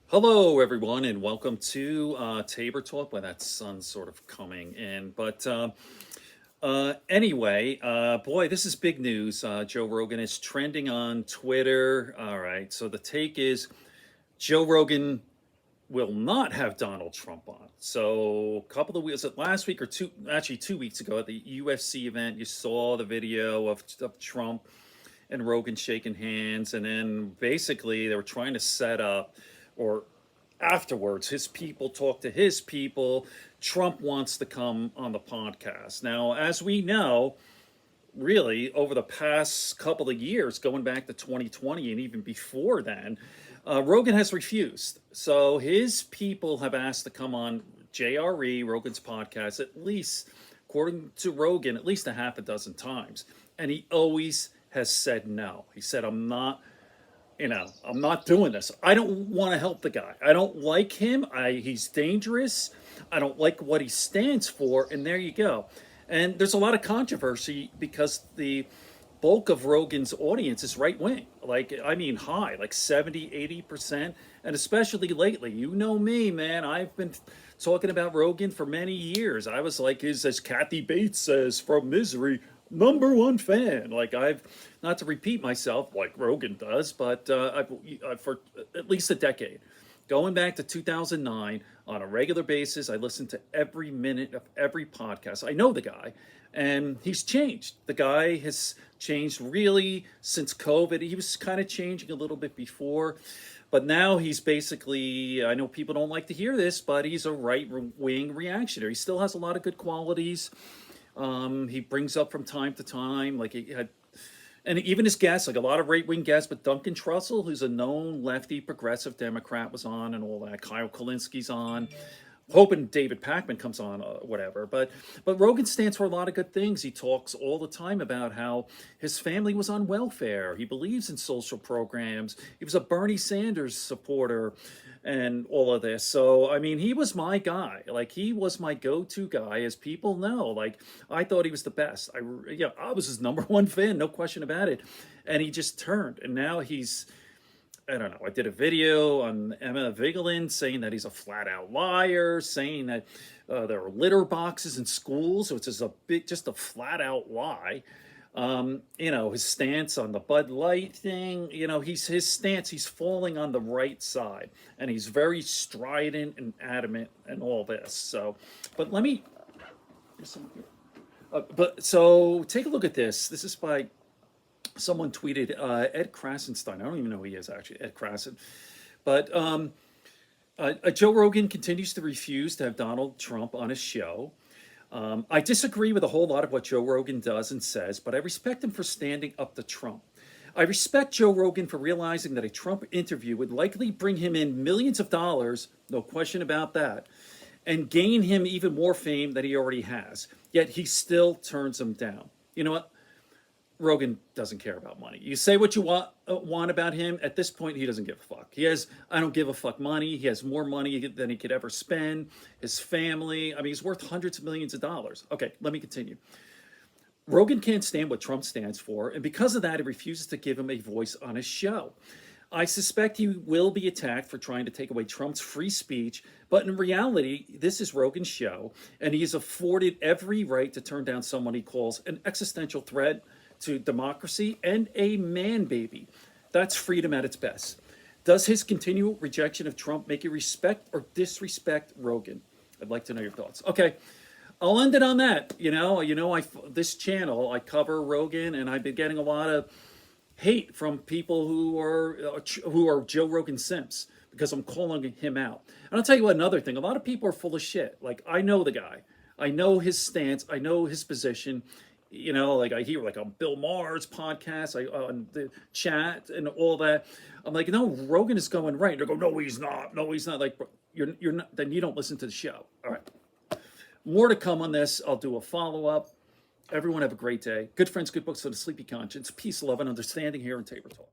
Hello, everyone, and welcome to Tabor Talk. Well, that sun's sort of coming in, but anyway, boy, this is big news. Joe Rogan is trending on Twitter. All right, so the take is Joe Rogan will not have Donald Trump on. So, a couple of weeks, last week or two, actually 2 weeks ago at the UFC event, you saw the video of Trump and Rogan shaking hands, and then basically they were trying to set up, or afterwards, his people talk to his people. Trump wants to come on the podcast. Now, as we know, really over the past couple of years, going back to 2020 and even before then, Rogan has refused. So his people have asked to come on JRE, Rogan's podcast, at least, according to Rogan, at least a half a dozen times. And he always has said no. He said, I'm not doing this. I don't want to help the guy. I don't like him. He's dangerous. I don't like what he stands for. And there you go. And there's a lot of controversy because the bulk of Rogan's audience is right wing. High, like 70, 80%. And especially lately, you know me, man. I've been talking about Rogan for many years. I was like, as Kathy Bates says from Misery, #1 fan. Like, I've, not to repeat myself like Rogan does, but I've for at least a decade, going back to 2009, on a regular basis, I listen to every minute of every podcast. I know the guy, and he's changed. The guy has changed really since COVID. He was kind of changing a little bit before, but now he's basically, I know people don't like to hear this, but he's a right-wing reactionary. He still has a lot of good qualities. He brings up from time to time, like he had, and even his guests, like a lot of right-wing guests, but Duncan Trussell, who's a known lefty progressive Democrat, was on, and all that. Kyle Kalinski's on. Hoping David Pakman comes on, whatever. But Rogan stands for a lot of good things. He talks all the time about how his family was on welfare. He believes in social programs. He was a Bernie Sanders supporter and all of this. So, I mean, he was my guy. Like, he was my go-to guy, as people know. Like, I thought he was the best. I was his #1 fan, no question about it. And he just turned, and now he's, I don't know. I did a video on Emma Vigeland saying that he's a flat out liar, saying that there are litter boxes in schools, which is just a flat out lie. His stance on the Bud Light thing, his stance, he's falling on the right side, and he's very strident and adamant and all this. So, but let me, so take a look at this. This is by someone tweeted, Ed Krasenstein. I don't even know who he is, actually, Ed Krasen. But Joe Rogan continues to refuse to have Donald Trump on his show. I disagree with a whole lot of what Joe Rogan does and says, but I respect him for standing up to Trump. I respect Joe Rogan for realizing that a Trump interview would likely bring him in millions of dollars, no question about that, and gain him even more fame than he already has. Yet he still turns him down. You know what? Rogan doesn't care about money. You say what you want about him. At this point, he doesn't give a fuck. He has, I don't give a fuck money. He has more money than he could ever spend. His family, I mean, he's worth hundreds of millions of dollars. Okay, let me continue. Rogan can't stand what Trump stands for, and because of that, he refuses to give him a voice on his show. I suspect he will be attacked for trying to take away Trump's free speech, but in reality, this is Rogan's show, and he is afforded every right to turn down someone he calls an existential threat to democracy and a man baby. That's freedom at its best. Does his continual rejection of Trump make you respect or disrespect Rogan? I'd like to know your thoughts. Okay, I'll end it on that. This channel, I cover Rogan, and I've been getting a lot of hate from people who are Joe Rogan simps because I'm calling him out. And I'll tell you what, another thing, a lot of people are full of shit. Like, I know the guy. I know his stance. I know his position. Like, I hear like on Bill Maher's podcast, on the chat and all that. I'm like, no, Rogan is going right. They go, no, he's not. No, he's not. Like, you're not. Then you don't listen to the show. All right. More to come on this. I'll do a follow-up. Everyone have a great day. Good friends, good books for the sleepy conscience. Peace, love, and understanding here in Tabor Talk.